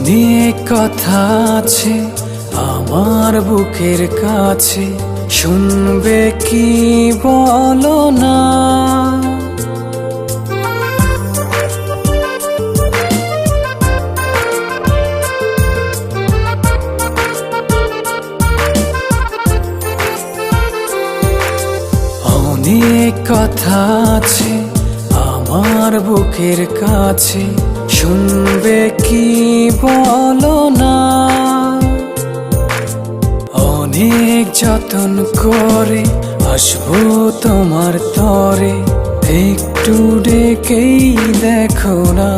অনেক কথা আছে আমার বুকের কাছে, শুনবে কি বলো না? অনেক কথা আছে আমার বুকের কাছে, শুনবে কি বলো না? অনেক যতন করে আসবো তোমার তরে, একটু ডেকেই দেখো না।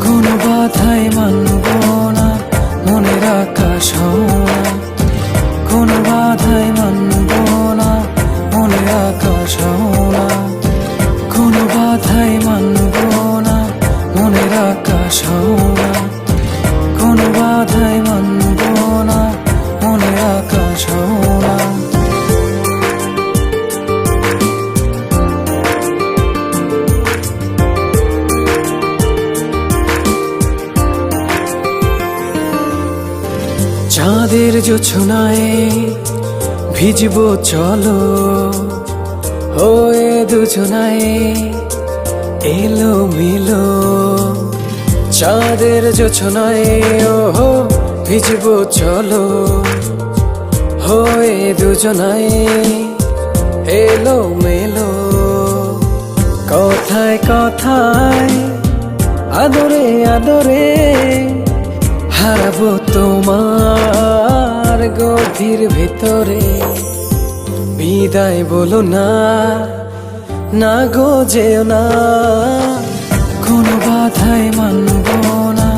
কোনো বাধাই মানব না, মনের আকাশ হও না। কোনো বাধাই মানব না, মনের আকাশ হও না। কোনো বাধাই মানব না, মনের আকাশ হও না। কোনো বাধাই মানব না, মনের আকাশ হও না। চাঁদের জোছনায় ভিজবো চলো, হয়ে দুজনায় এলো মিলো। চাঁদের জোছনায় ওহো ভিজবো চলো, হয়ে দুজনায় এলো মেলো। কথায় কথায় আদরে আদরে হারাবো তোমার গভীর ভেতরে। বিদায় বলো না, না গো যেও না। কোনো বাধাই মানব না,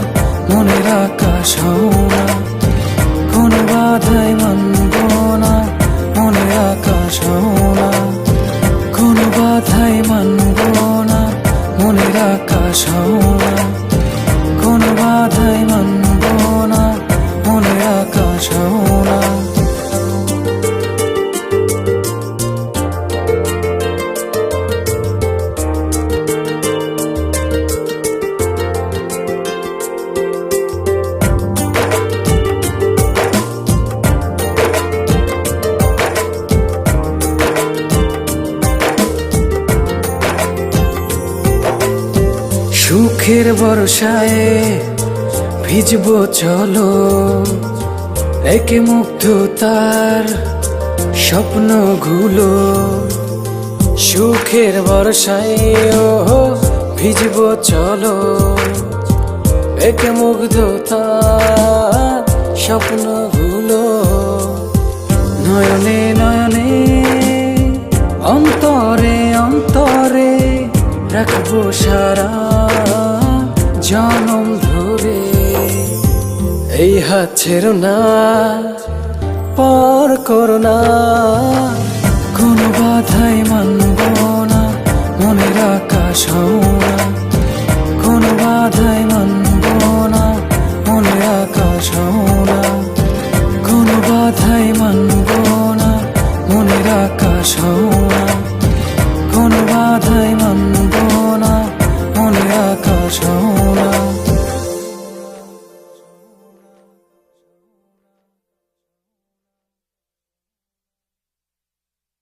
মনের আকাশ হও না। কোনো বাধাই মানব না, মনের আকাশ হও না। কোনো বাধাই মানব না, মনের আকাশ হও না। কোনো বাধাই মানব না, মনের আকাশ হও না। সুখের বর্ষায় ভিজবো চলো, একে মুগ্ধতার স্বপ্নগুলো। সুখের বর্ষায় ও ভিজবো চলো, একে মুগ্ধতার স্বপ্নগুলো। নয়নে নয়নে অন্তরে অন্তরে রাখবো সারা জনম ধরে। এই হাত ছেড়ো না, পর করো না। কোনো বাধাই মানব না, মনের আকাশ হও